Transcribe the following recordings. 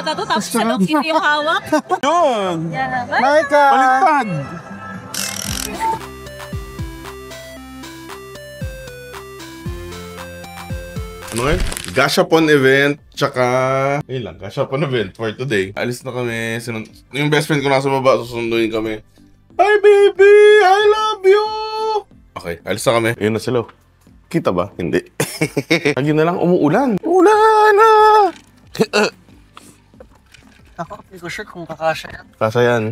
ata to, tapos siya lang yung hawak. Yun! Yan. Maika! Baliktad! Ano ngayon? Gashapon event, tsaka... Ayun lang, Gashapon event for today. Alis na kami. Yung best friend ko nasa baba, susunduin kami. Hi baby! I love you! Okay, alis na kami. Ayun na sila. Kita ba? Hindi. Lagi na lang umuulan. Ulan na! Ako, hindi ko sure kung kakasya yan. Kasya yan.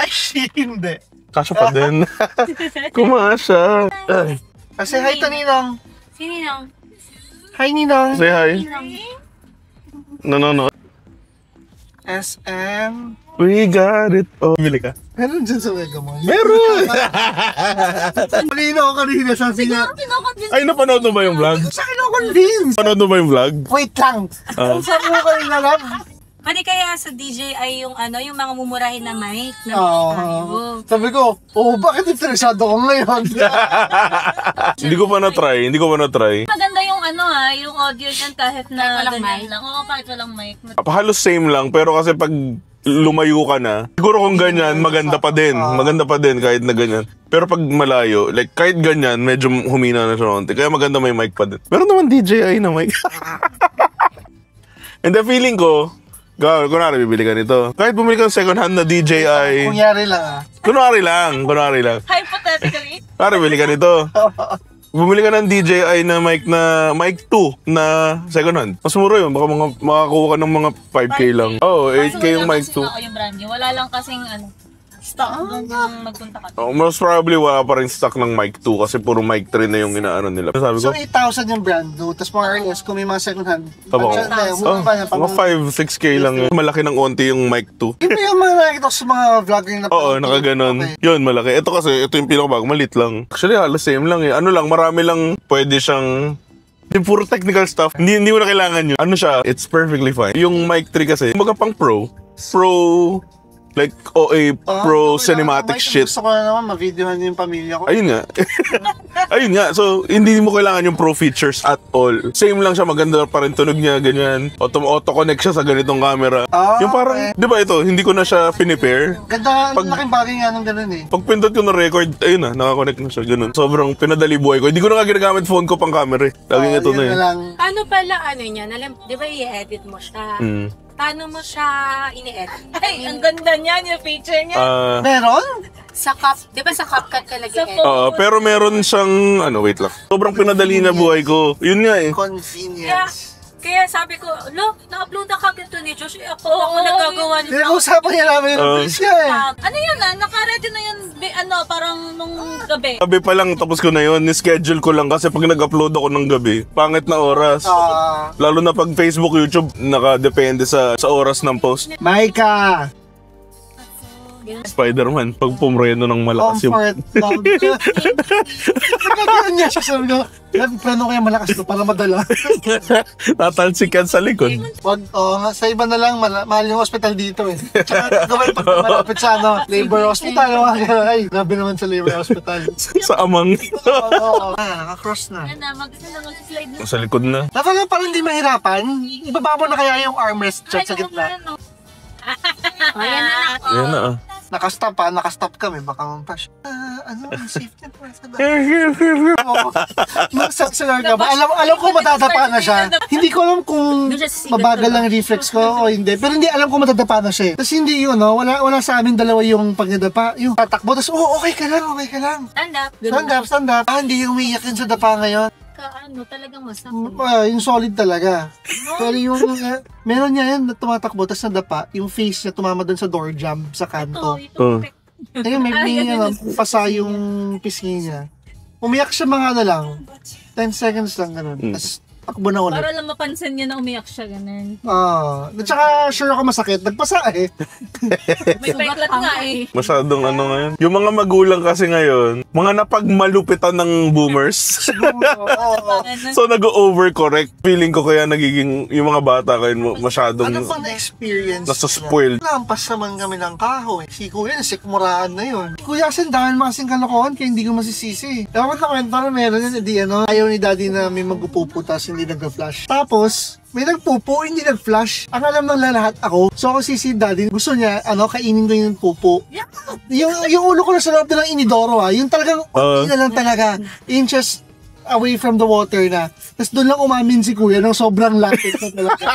Ay, hindi. Kasya pa din. Kumasya. Kasi hi to Ninong. Si Ninong. Hi Ninong. Say hi. No. SM. We got it. Oh, bili ka? Meron dyan sa Mega Mall. Meron! Malino ako kanina, sabi niya. Ay, napanood mo ba yung vlog? Sa akin ako convinced. Napanood mo ba yung vlog? Wait lang. Sabi mo kanina lang. Pwede kaya sa DJ ay yung ano, yung mga mumurahin na mic na tayo. Sabi ko, bakit interesado ko ngayon? Hindi ko pa na-try. Maganda yung ano yung audio niyan kahit na ganyan lang. Oo, kahit walang mic. Halos same lang, pero kasi pag lumayo ka na, siguro kung ganyan, maganda pa din. Maganda pa din kahit na ganyan. Pero pag malayo, like kahit ganyan, medyo humina na siya konti. Kaya maganda may mic pa din. Meron naman DJI na mic. And the feeling ko, kunwari bibili ka nito. Kahit bumili ka ng second hand na DJI. Kunyari lang Kunwari lang. Hypothetically. Kunwari bibili ka nito. Bumili ka ng DJI na mic 2 na second hand. Mas mura yun. Baka makakuha ka ng mga 5K lang. Oo, 8K yung mic 2. Yung brand new. Wala lang kasing stock doon magpunta ka. Most probably wala pa rin stock ng mic 2 kasi puro mic 3 na yung inaano nila. Sabi ko, So 8,000 yung brand new, tapos more or less kung may mga second hand. mga 5-6K lang yun. Malaki ng onti yung mic 2. Yung mga nakikita ko sa mga vlogger na Oo, nakaganon. Yun, malaki. Ito kasi, ito yung pinakabago, malit lang. Actually, halos same lang eh. Ano lang, marami lang pwede siyang... Yung puro technical stuff, hindi mo na kailangan yun. Ano siya, it's perfectly fine. Yung mic 3 kasi, kumbaga pang pro, like OA pro cinematic shit. Gusto ko na naman, ma-videohan yung pamilya ko. Ayun nga. Ayun nga. So, hindi mo kailangan yung pro features at all. Same lang siya, maganda pa rin tunog niya, ganyan. Auto-connect siya sa ganitong camera. Yung parang, di ba ito, hindi ko na siya pinipair. Ganda, laking bagay nga ng ganun eh. Pag pindot ko na record, ayun na, nakakonect na siya, ganun. Sobrang pinadali buhay ko. Hindi ko na nga ginagamit phone ko pang camera eh. Laging ito na eh. Paano pala niya? Di ba i-edit mo siya? Paano mo siya ini-edit? Ay, ang ganda niyan, yung feature niya. Meron? Di ba sa CapCut ka lagi-edit? Pero meron siyang, wait lang. Sobrang pinadali na buhay ko. Yun nga eh. Convenience. Kaya sabi ko, na-upload na kagad to ni Josh. Ako nagagawa niya. Pinag-usapan niya namin yung siya eh. Ano yun naka-ready na yun, parang nung gabi. Gabi pa lang, tapos ko na yun. Ni-schedule ko lang kasi pag nag-upload ako ng gabi, pangit na oras. Lalo na pag Facebook, YouTube, nakadepende sa oras ng post. Maika! Spider-Man, pag pumreno ng malakas yung... Comfort love. Nagkakaroon niya siya. Sabi ko, plano kaya malakas to para madala. Tatalsikan sa likod. Wag, sa iba na lang, mahal yung hospital dito eh. Tsaka gawin pag malapit sa labor hospital. Ay, grabe naman sa labor hospital. Sa amang. Naka-cross na. Mag-slide na. Sa likod na. Dapat parang hindi mahirapan. Ibaba mo na kaya yung armrest sa gitna. Ayan na. Nakastop kami, baka mampash. Safety po sa Magsasalar ka ba? Alam ko matadapa na siya. Hindi ko alam kung mabagal lang reflex ko o hindi. Pero hindi alam kung matadapa na siya. Tapos hindi yun, wala sa amin dalawa yung pagdadapa. Yung tatakbo, tapos okay ka lang. Stand up. Hindi yung umiiyak yun sa dapa ngayon. Talagang masama. Yung solid talaga. Pero yung, meron niya yan na tumatakbo, tapos nadapa, yung face niya tumama doon sa door jamb sa kanto. Ayun, may pasa yung pisngi niya. Umiyak siya mga lang, 10 seconds lang ganun. Tapos takbo na ulit. Para lang mapansin niya na umiyak siya, ganun. At saka sure ako masakit. Nagpasa eh. May peklat nga eh. Masyadong ngayon. Yung mga magulang kasi ngayon, mga napagmalupitan ng boomers. So nag-overcorrect. Feeling ko kaya nagiging yung mga bata kayo masyadong... Ano pang na-experience? Nasa-spoiled. Lampas naman kami ng kahoy. Si Kuya, sikmuraan na yun. Kuya, sindahan makasing kalokohan kaya hindi ko masisisi. Dapat na kwento na meron yun. Ayaw ni Daddy na may magpuputas. hindi nag-flush. Tapos, may nagpupo, hindi nag-flush. Ang alam ng lahat ako. So ako si daddy, gusto niya, kainin ko yung pupo. Yung ulo ko na sa loob ng inidoro yung talagang, na lang talaga. Inches away from the water na. Tapos doon lang umamin si kuya ng sobrang lapit na talaga.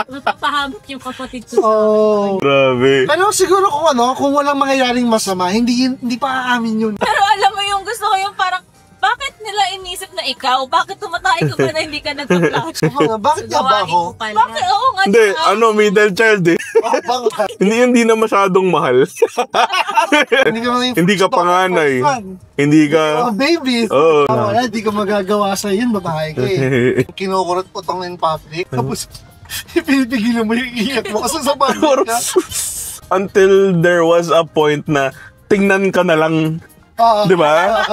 Napapahamot yung kapatid ko. Grabe. Pero siguro kung walang mangyayaring masama, hindi pa aamin yun. Pero alam mo yung gusto ko yung parang, bakit nila inisip na ikaw? Bakit tumatay ka ba na hindi ka nag-flash? Bakit nga ba ako? Bakit? Oo nga. Hindi, middle child eh. Hindi na masyadong mahal. Hindi ka panganay. Hindi ka... Baby. Oo. Wala, hindi ko magagawa sa yun, babae ka eh. Kinukurot po tong in public, tapos pinipigilan mo yung iyak mo kasi sa public ka. Until there was a point na tingnan ka na lang. Di ba?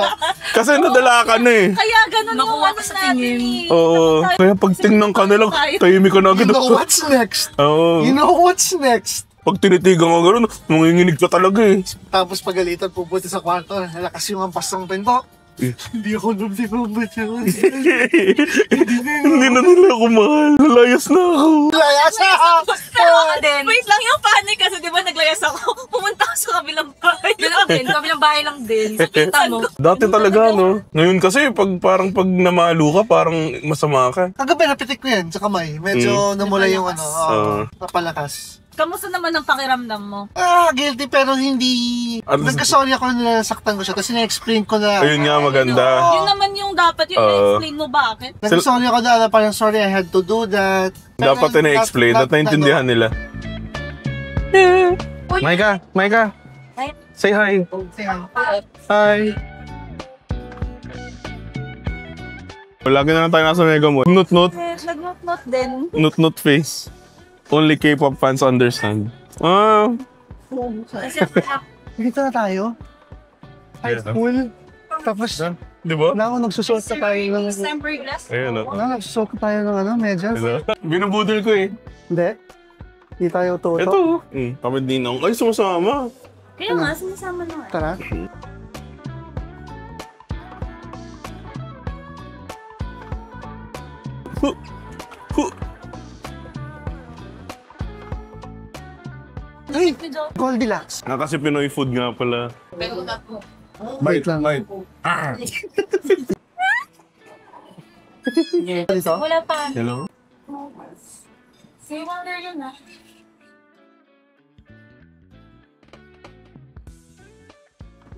Kasi nadala ka na eh. Kaya ganun nakuha ka sa tingin. Oo. Kaya pag tingnan ka na lang, tahimik ka na agad. You know what's next? Oo. You know what's next? Pag tinitigan ka gano'n, manginginig ka talaga eh. Tapos pagalitan, pupunta sa kwarto, nalakas yung ampas ng pinto. Hindi ako nabibabot. Hindi na nila ako mahal. Nalayas na ako. Layas ako! Pero ako din. Wait lang yung panic kasi di ba naglayas ako. Pumunta ako sa kabilang bahay. Yun ako din, kabilang bahay lang din. Sa kita mo. Dati talaga, no? Ngayon kasi, pag namalo ka, parang masama ka. Kagabi, napitik ko yan sa kamay. Medyo namula yung napalakas. Kamusta naman ang pakiramdam mo? Guilty pero hindi... Nagkasorry ako na nasaktan ko siya kasi na-explain ko na... Ayun nga, maganda. Yun naman yung dapat yung na-explain mo bakit. Nagkasorry ako na parang sorry I had to do that. Dapat na-explain at naintindihan nila. Maika! Say hi! Hi! Lagi na lang tayo nasa Mega Mall. Nut-nut. Nag-not din. Nut-nut face. Only K-pop fans understand. Dito na tayo. High school. Tapos, di ba? na ako nagsusuot na tayo ng... December glass. Ayun o. Nagsusuot na tayo ng medyas. Binubudol ko eh. Hindi. Hindi tayo tuto. Ito. Kami din ang... Ay, sumasama. Kaya nga, sinasama na. Tara. Ay! Goldilocks. Kasi Pinoy food nga pala. Bite lang. Dito? Wala pa. Hello? Si Wonder yun ah.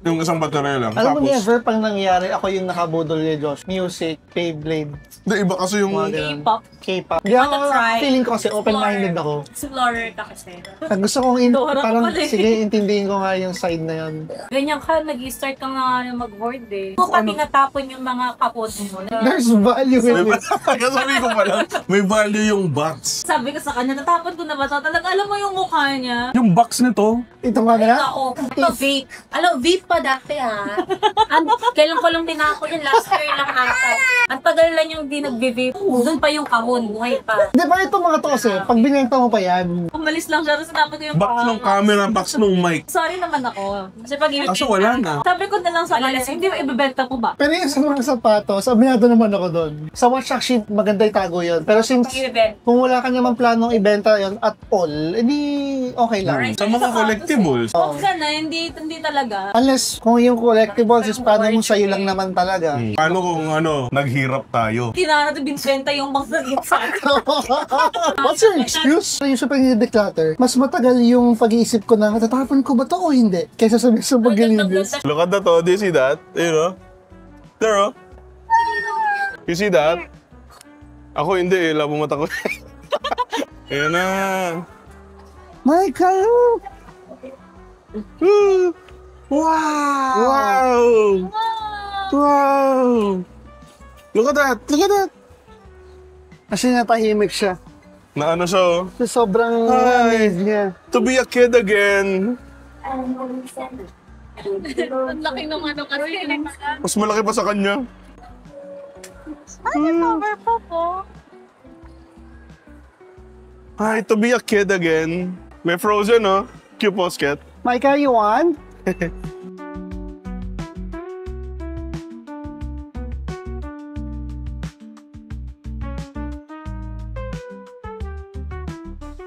Yung isang baterya lang. Alam mo, Tapos, never pang nangyayari ako yung nakabudol ni Josh. Music, Beyblade, Hindi, iba kasi yung... mga ganun. K-pop. K-pop. Wanna try? Feeling ko kasi open-minded ako. Explorer ka kasi. Gusto kong Dora ka parang pala eh. sige, intindihin ko nga yung side na yun. Ganyan ka, nag-start ka nga mag-board eh. Kung pati natapon yung mga kapot mo. There's value in it. Sabi ko pala, may value yung box. Sabi ko sa kanya, natapon ko na ba ito? Talaga alam mo yung mukha niya. Yung box nito, Ito nga na. Ito vape. Alam, vape pa dati ha. Kailan ko lang tinapon yung last year lang ata. Ang tagal lang yung di nag-vape. Doon pa yung kahon, buhay pa. Di ba ito mga to kasi, pag binenta mo pa yan, Umalis lang siya, tapos tinapon ko yung box ng camera, box ng mic. Sorry naman ako. Kasi pag Kaso wala na. Sabi ko na lang sa kanya, hindi mo ibebenta ko ba? pero yung sa mga sapatos, aminado naman ako doon. Sa watch sheet, maganda itago yun. Pero since Pag-ibenta. kung wala ka naman planong ibenta yun at all, edi okay lang. Sa mga collectibles. Huwag sana, hindi talaga. Unless kung yung collectibles is paano mo sa'yo lang naman talaga. Paano kung naghirap tayo? Hindi na natin binibenta yung mga sa What's your excuse? Yung sa pag-declutter, mas matagal yung pag-iisip ko na tatapon ko ba to o hindi? Kaysa sa pag-gilibis. Look at that, oh. Do you see that? You know? There, oh. You see that? Ako hindi, eh. Labo mata ko. Ayan na. Michael! Wow! Wow! Wow! Look at that! Look at that! Kasi natahimik siya. Na ano siya, oh. So, sobrang Hi. amazed niya. To be a kid again. Ang laki ng ano kasi. Mas malaki pa sa kanya. Ay, cover po po. Hi, to be a kid again. May Frozen, oh. Cute posket. Micah, you want?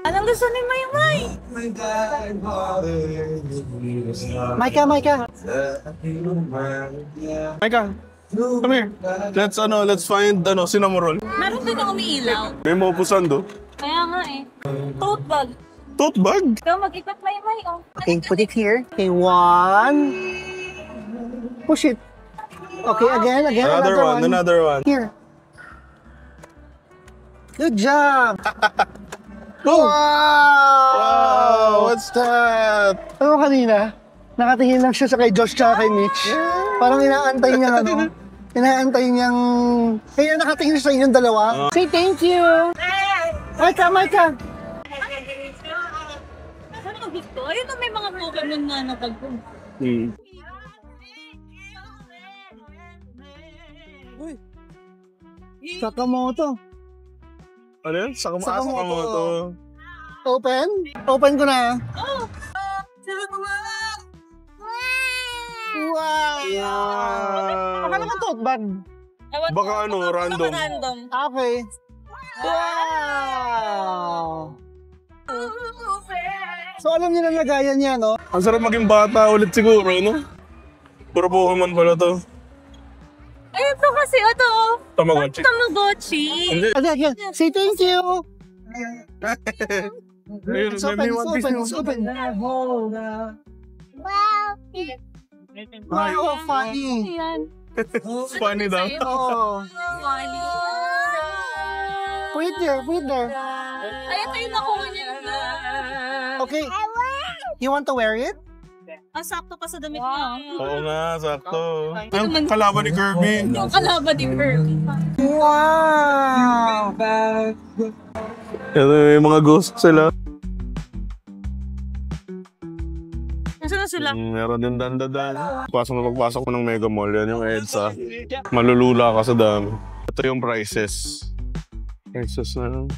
Anong gusto ni Maymay? Micah, Micah. Micah, come here. Let's find, cinnamon roll. Meron din ang umiilaw. May maupusan do. Kaya nga eh. Tote bag. Tote bag? Ikaw mag-ikot Maymay, oh. Okay, put it here. Okay, one. Push it. Okay, again, Another one. Here. Good job. Oh! Wow! Wow, what's that? Ano kanina? Nakatingin lang siya sa kay Josh tsaka kay Mitch. Parang inaantay niya inaantay niyang... Kaya nakatingin siya sa inyong dalawa. Say thank you! Micah, Micah! Saan ang gusto? Ayun na may mga Pokemon na nagagong. Sakamoto. Ano yun? Sakamoto. Sakamoto. Open? Open ko na. Oh! Wow! Baka naman tote bag. Baka random. Okay. Wow! So alam niyo na lagayan niya, no? Ang sarap maging bata ulit siguro, no? Puro Pokemon pala to. Ay, ito kasi, ito. Tamagotchi. Tamagotchi. Hindi. Again, say thank you! It's It's open. Wow, funny. Ayan. Funny daw. Oh. Funny. Put it there. Ay, ito yung nakuha niya. Okay. You want to wear it? Ang sakto pa sa damit niya. Oo nga, sakto. Yung kalaban ni Kirby. Yung kalaban ni Kirby. Wow! Ito yung mga ghost sila. Nasaan na sila? Meron din dandadan. Pagpasok ko ng Mega Mall, yan yung EDSA. Malulula ka sa dami. Ito yung prices. Prices na lang.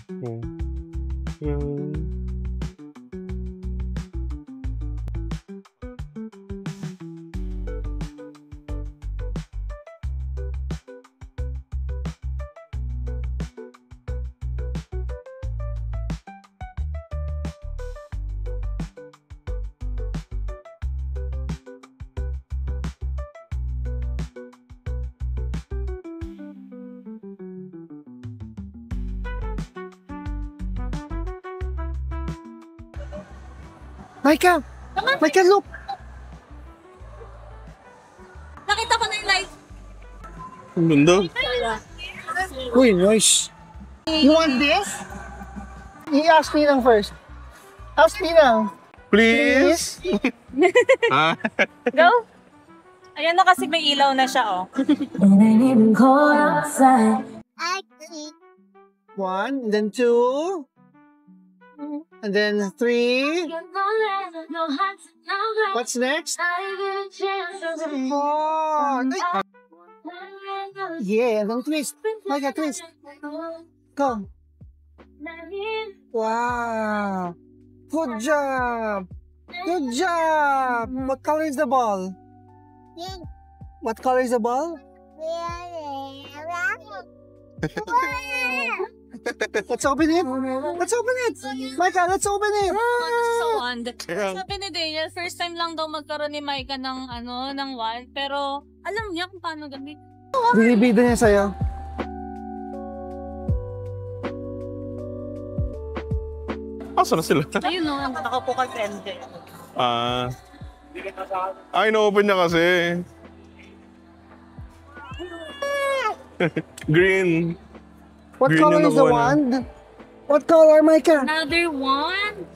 Micah! Micah, look! Nakita ko na yung light. Ang ganda. Uy, nice. You want this? I-ask me lang first. Ask me lang. Please? Go. Ayan na kasi may ilaw na siya, oh. One, and then two. And then three. What's next? Four. Yeah, and then twist. Micah, twist. Go. Wow. Good job. Good job. What color is the ball? What color is the ball? Let's open it. Let's open it. Micah, let's open it. So wand. Sabi ni Daniel, first time lang daw magkaroon ni Micah ng wand. Pero alam niya kung paano gamitin. Binibida niya sa'yo. Asa na sila? Ayun o, nakapocal friend. Na-open niya kasi. Green. What Green color yung is the nakuha na. wand? What color, Micah? Another one?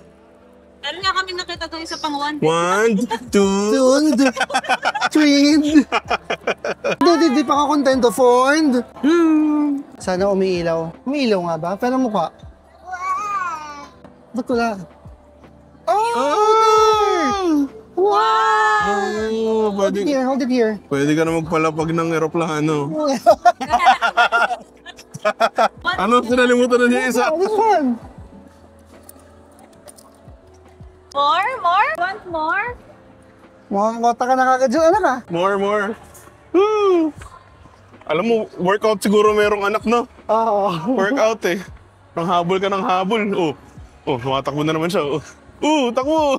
Meron nga kami nakita doon isa pang one. 1, 2. Tund. Twind. Hindi pa ka kontento, Fond. Sana umiilaw. Umiilaw nga ba? Pero mukha. Ba't wala? Oh! Wow! Pwede, Hold it here. pwede ka na magpalapag ng eroplano. Ano? Sinalimutan na niya isa. Oh, this one. More? Want more? Mata ka na kagad dyan. Ano ka? More. Woo! Alam mo, workout siguro merong anak, no? Oo. Workout eh. Nang habol ka ng habol. Oh. Oh, tumatakbo na naman siya. Oh, takbo!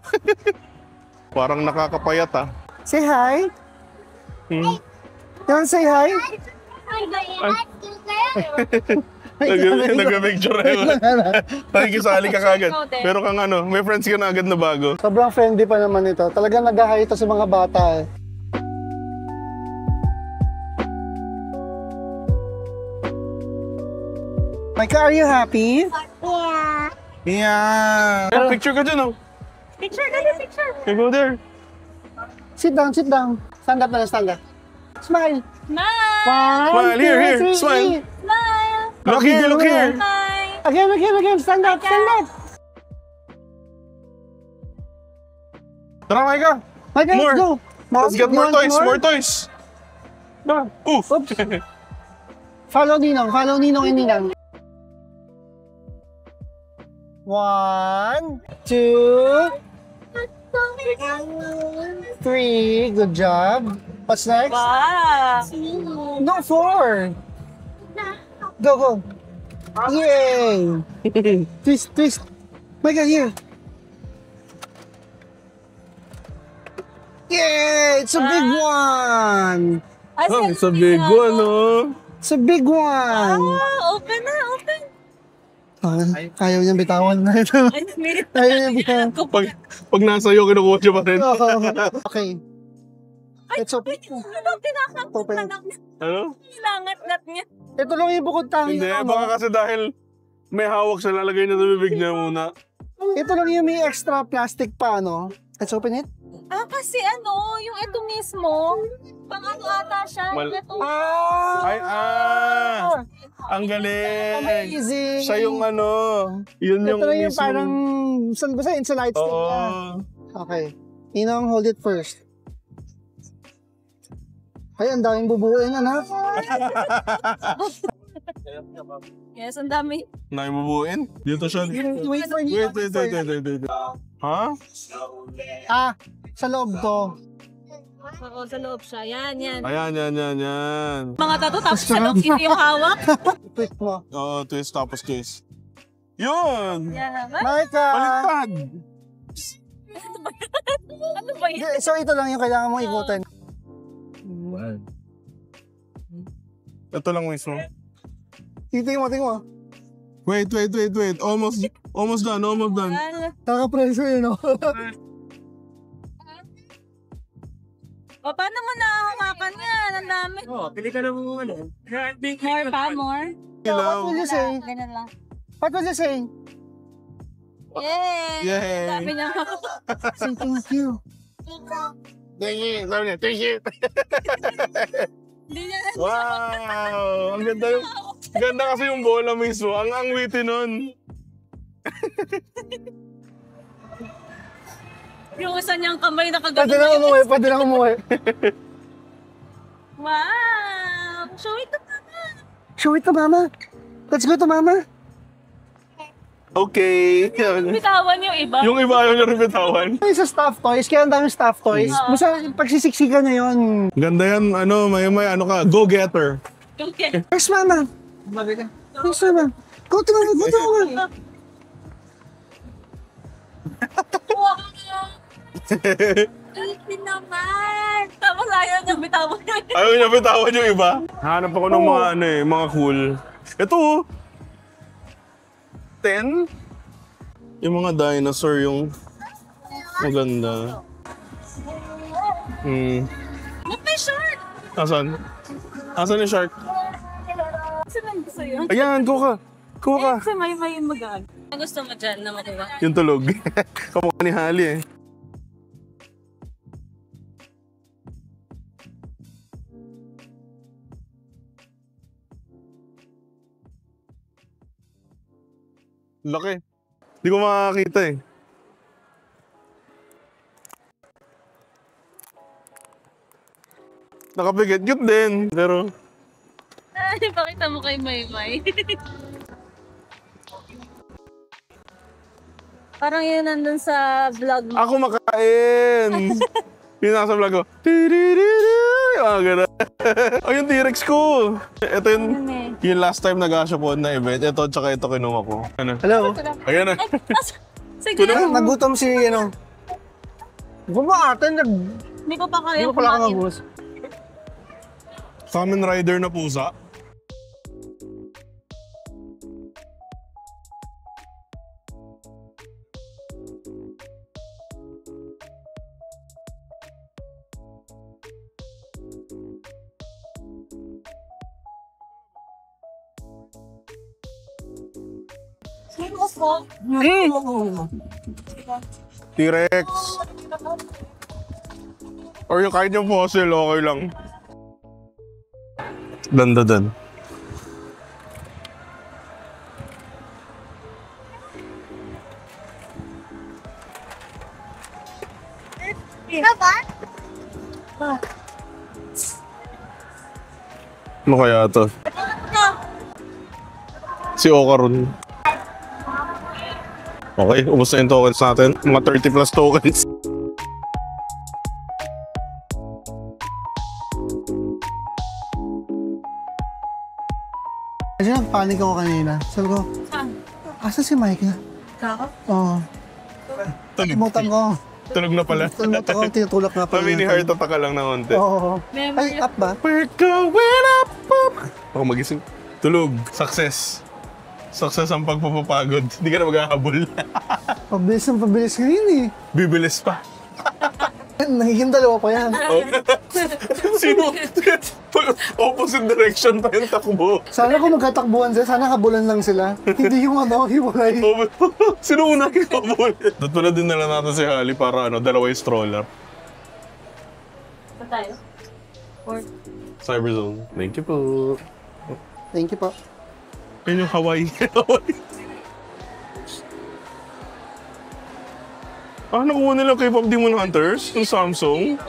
Parang nakakapayat ah. Say hi. Hmm. You wanna say hi? Nag-picture na yun. Nakikisali ka kagad. Pero kang ano, may friends ka na agad na bago. Sobrang friendly pa naman ito. Talagang nag-hi ito sa mga bata eh. Micah, are you happy? Yeah. Picture ka dyan oh. Picture. You go there. Sit down, sit down. Stand up na, stand up. Smile. Smile! Smile, here, smile. Smile! Look here, look here. Smile! Again. Stand up, stand up. Tara, Micah. Micah, More. let's go. Let's get You more want toys, more toys. Oof. Oops. Follow Ninong and Ninang. 1, 2, 3. Good job. What's next? Wow! No, 4. Go. Yay! Twist. Micah, here. Yay! It's a big one. Oh, it's a big one, oh. It's a big one. Open na, open! Ayaw niyang bitawan na ito. Ayaw niyang bitawan. Pag nasa iyo, kinukuha siya pa rin. Okay. Let's open. Ano, tinakakot na lang. Ano? Nilangat-ngat niya. Ito lang yung bukod tangi. Hindi, baka kasi dahil may hawak siya, lalagay na sa bibig niya muna. Ito lang yung may extra plastic pa, no? Let's open it. Kasi ano, yung ito mismo, pang ano ata siya. Ito. Ay, ang galing. Amazing. Siya yung ano, yun yung Ito lang yung mismo. parang, saan ba sa light stick niya? Okay. Ninong, hold it first. Ay, ang daming bubuuin, anak. Yes, ang dami. Naimubuin? Dito siya. Wait for Ninong. Wait. Ha? Sa loob to. Oo, sa loob siya. Yan. Ayan. Mga tato, tapos sa loob hindi yung hawak. Twist mo. Oo, twist tapos twist. Yun! Yan. Micah! Baliktad! Ano ba yan? So, ito lang yung kailangan mong ikutin. Ito lang mismo. Tingin mo. Wait. Almost done. Kaka-pressure yun, no? O, paano mo nahahawakan yan? Ang dami. Pili ka ng ano. More pa, more. What will you say? Ganun lang. What will you say? Yay! Yay! Sabi niya. Say thank you. Thank you. Hindi niya na. Wow! Ang ganda yung... Ganda kasi yung bola mismo. Ang witty nun. Yung isa niyang kamay nakagano. Pwede na umuwi. Wow! Show it to mama. Show it to mama. Let's go to mama. Okay. Bitawan yung iba. Yung iba ayaw niya rin bitawan. Ay, sa stuffed toys, kaya ang daming stuffed toys. Basta pagsisiksikan na yun. Ganda yan. May ano ka. Go-getter. Okay. Where's mama? Where's mama? Go to mama. Wow! Hindi naman. Tapos ayaw niya bitawan yung iba. Ayaw niya bitawan yung iba. Hanap ako ng mga mga cool. Ito 10. Yung mga dinosaur yung maganda. Look, may shark! Asan? Asan yung shark? Saan gusto yun? Ayan, kuha ka. Kasi may mag-ag. Ang gusto mo dyan na makuha? Yung tulog. Kamukha ni Hali eh. Laki. Hindi ko makakita eh. Nakapigit. Cute din. Pero... Ay, pakita mo kay Maymay. Parang yun nandun sa vlog mo. Ako makain! Yung nasa vlog ko. Gano'n. Oh, yung T-Rex ko. Ito yung last time nag-Gashapon na event. Ito, tsaka ito kinuha ko. Ano? Hello? Ayan na. Sige. Nagutom si, Ate, Hindi ko pa kaya Hindi ko pala kumain. magbus. Kamen Rider na pusa. Sino ko? T-Rex. Or yung kahit yung fossil, okay lang. Dandadan. Ano kaya to? Si Okarun. Okay, ubos na yung tokens natin. Mga 30 plus tokens. Kasi nagpanik ako kanina. Sabi ko, Saan? asa si Mike na? Kako? Oo. Imutan ko. Tulog na pala. Tulog ako, tinutulak nga pala. Mini heart attack ka lang na konti. Oo. Memory. Ay, up ba? We're going up, up. Ako magising. Tulog. Success. Success ang pagpapapagod. Hindi ka na maghahabol. Pabilis ngayon Bibilis pa. Nagiging dalawa pa yan. Sino? Opposite direction pa yung takbo. Sana kung magkatakbuhan sila, sana kabulan lang sila. Hindi yung hiwalay. Sino una kikabol? Doon pala din nila natin si Hali para dalawa yung stroller. Saan tayo? Or... Cyberzone. Thank you po. Thank you po. Yun yung Hawaii. Nakuha nila K-pop Demon Hunters ng Samsung.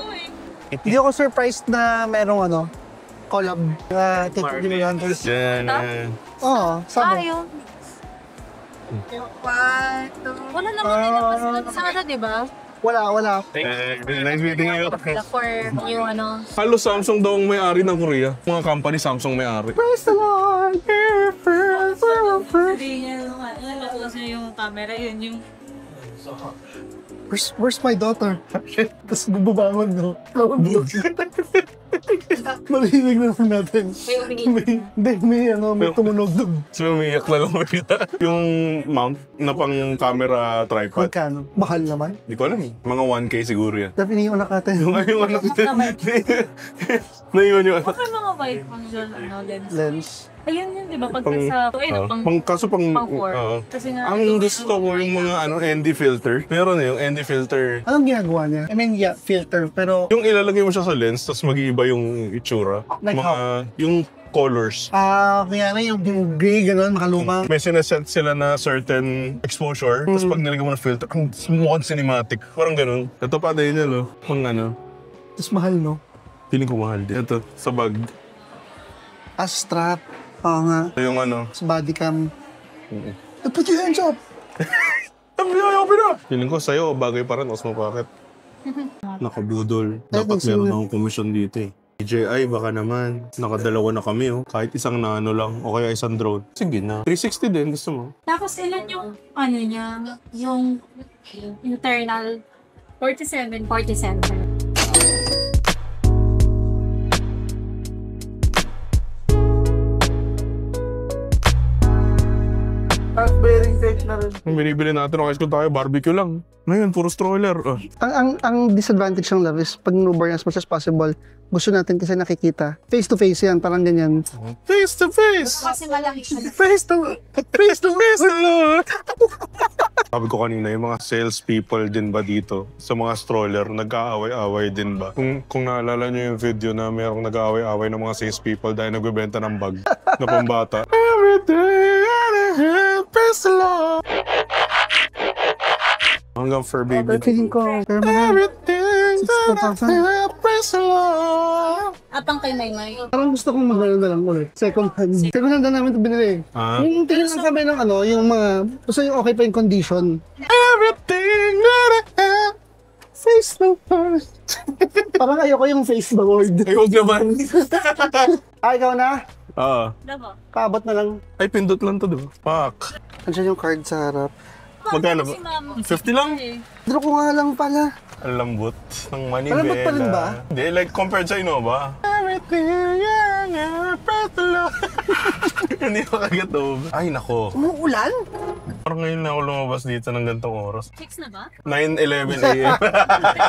Hindi ako surprised na merong collab na TikTok ni Hunters. Yan. Oo, sabi. yun. Wala naman nilabas doon sa di ba? Wala. Nice meeting you. For yung Halos Samsung daw ang may-ari ng Korea. Mga company Samsung may-ari. Praise the Lord! Hindi niya nalabas niya yung camera, yun yung... Where's my daughter? Tapos bumabangon, no? Marinig na lang natin. May tumunog doon. So, umiyak na lang kita. Yung mount na pang camera tripod. Magkano? Mahal naman. Hindi ko alam. Mga 1K siguro yan. Dapat hindi yung anak natin. Yung anak naiwan yung anak. Bakit mga white function lens? Lens. Ayun yun, di ba? Pag Pang- sa... Kaso pang pang four. Kasi nga... Ang gusto ko yung mga ND filter. Meron yung ND filter. Anong ginagawa niya? I mean, yeah, filter. Pero, Yung ilalagay mo siya sa lens, tapos mag-iiba yung itsura. Like Yung colors. kaya na yung gray, gano'n, makaluma. May sineset sila na certain exposure, tapos pag nilagay mo ng filter, ang mukhang cinematic. Parang ganun. Ito pa din yun, Pang Tapos mahal, no? feeling ko mahal din. Ito, sa bag. Strap. Oo nga. Ito yung Sa body cam. Put your hands up! Feeling ko sa'yo, bagay pa rin, Osmo Pocket. Nakabudol. Dapat meron akong komisyon dito DJI, baka naman. Nakadalawa na kami, Kahit isang nano lang, o kaya isang drone. Sige na. 360 din, gusto mo? Tapos ilan yung, niya, yung internal 47. Bearing tape na rin. Ang binibili natin, okay, kung tayo, barbecue lang. Ngayon, puro stroller. Ang disadvantage ng love is pag nubar as much as possible, gusto natin kasi nakikita. Face to face yan, parang ganyan. Face to face! Kasi malaki siya. Face to face, Lord! Sabi ko kanina, yung mga sales people din ba dito sa mga stroller, nag-aaway-away din ba? Kung naalala nyo yung video na mayroong nag-aaway-away ng mga sales people dahil nagbebenta ng bag na pambata. Every day, praise the Lord! Hanggang fur baby. Feeling ko, Everything that I feel, praise the Lord! At ang kay Maymay. parang gusto kong mag-ano na lang ulit. Second hand. Second hand na namin ito binili. Yung tingin lang kami ng yung mga, gusto yung okay pa yung condition. Everything that I have Face the Lord. Parang ayoko yung face the Lord. Ay, huwag naman. Ikaw na? Oo. Diba? Paabot na lang. Ay, pindot lang to, diba? Fuck. Andiyan yung card sa harap. Magkano ba? 50 lang? Draw ko nga lang pala. Ang lambot ng manibela. Malambot pa rin ba? Hindi, like compared sa Innova. Everything, yeah, press the Lord. Hindi ko kagatob. Ay, nako. Umuulan? Parang ngayon na ako lumabas dito ng gantong oras. 6 na ba? 9:11 a.m.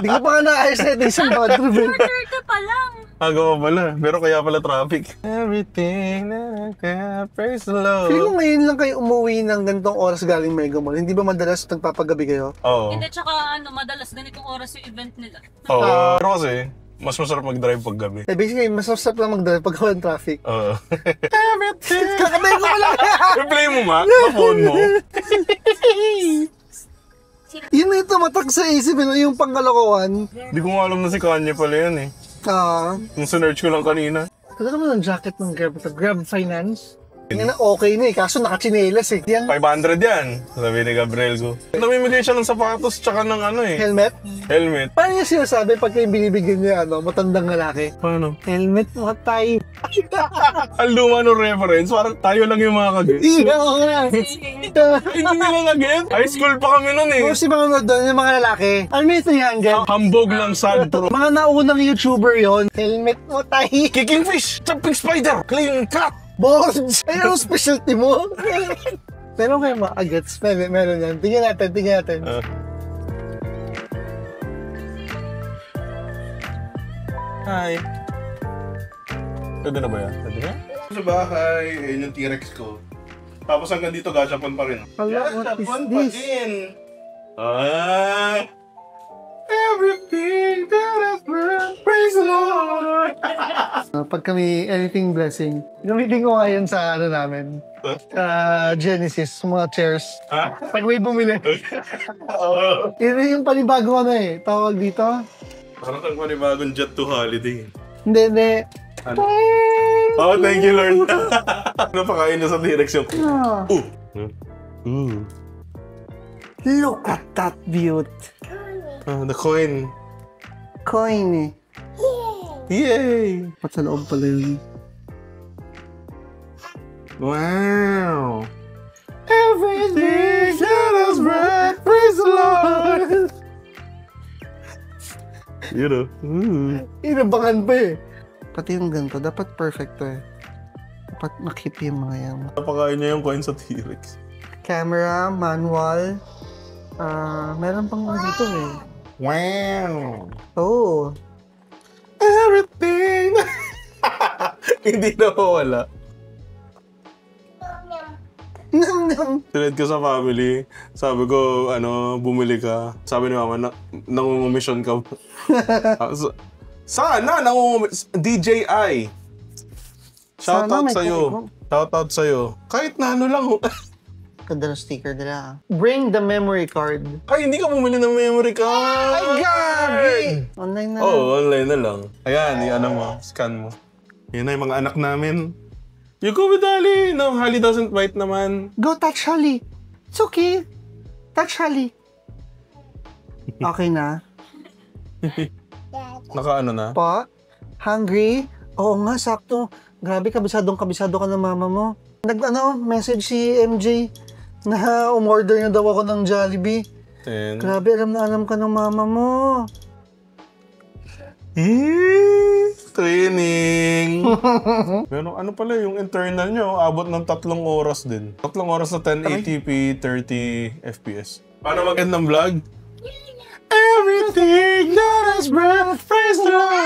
Hindi ko pa nga naayos na ito isang bathroom. Order ka pa lang. Aga pa pala, pero kaya pala traffic. Everything that I can, praise the Lord. Feeling ko ngayon lang kayo umuwi ng ganitong oras galing Mega Mall. Hindi ba madalas nagpapagabi kayo? Oo. Hindi, tsaka madalas ganitong oras yung event nila. Oo. Pero kasi, mas masarap mag-drive pag gabi. Basically, mas masarap lang mag-drive pag walang traffic. Oo. Kakabay ko pala! I-play mo nga, sa phone mo. Yun na yung tumatak sa isip, yung pangkalokohan. Di ko nga alam na si Kanye pala yun eh. Yung sinerch ko lang kanina. Ano naman ang jacket ng Grab? Grab Finance? Hindi na okay na kaso nakachinelas Yan, 500 yan, sabi ni Gabriel ko. Namimigay siya ng sapatos tsaka ng helmet? helmet. Paano niya sinasabi pag kayo binibigyan niya, matandang lalaki? Paano? Helmet mo tayo. Ang luma ng reference, parang tayo lang yung mga kagets. Iya, oo nga. Hindi nila nag-get. High school pa kami nun eh. Tapos yung mga doon, yung mga lalaki. Ano mo ito yan, gan? Hambog ng sad pro. Mga naunang YouTuber yon. Helmet mo tayo. Kicking fish, jumping spider, clean cut. Boss! Ay, anong specialty mo? Meron kayo mga agats. Meron yan. Tingnan natin. Hi. Pwede na ba yan? Pwede na? Sa bahay, ayun yung T-Rex ko. Tapos hanggang dito, gashapon pa rin. Gashapon pa din. Everything that I've learned, praise the Lord. Pag kami anything blessing, gamitin ko ngayon sa namin. Genesis, mga chairs. Pag may bumili. Yun yung panibago tawag dito. Parang kang panibagong jet to holiday. Hindi. Oh, thank you, Lord. Napakain na sa T-Rex yung... Look at that beauty. The coin. Coin Yay! Ba't sa loob pala yun? Wow! Everything that is right, praise the Lord! You know. Inabangan pa Pati yung ganito, dapat perfect Dapat makip yung mga yan. Napakain niya yung coin sa T-Rex. Camera, manual. Meron pang dito Wow! Oh. Everything! Hindi na wala. Tinid ko sa family. Sabi ko, bumili ka. Sabi ni mama, nangungumisyon ka. Sana DJI. Shoutout sa'yo. Shoutout sa'yo. Kahit na lang. Ganda ng sticker nila. Bring the memory card. Ay, hindi ka bumili ng memory card. Ay, gabi! Online na Oo, online na lang. Ayan, scan mo. Yan na yung mga anak namin. You go with Holly. No, Holly doesn't bite naman. Go touch Holly. It's okay. Touch Holly. Okay na? Naka na? Pa? Hungry? Oo nga, sakto. Grabe, kabisado ka ng mama mo. Message si MJ na umorder na daw ako ng Jollibee. 10. Grabe, alam ka ng mama mo. Training! Pero pala yung internal nyo, abot ng 3 oras din. 3 oras na 1080p, 30 FPS. Paano magandang vlog? Everything that is breath, praise the Lord!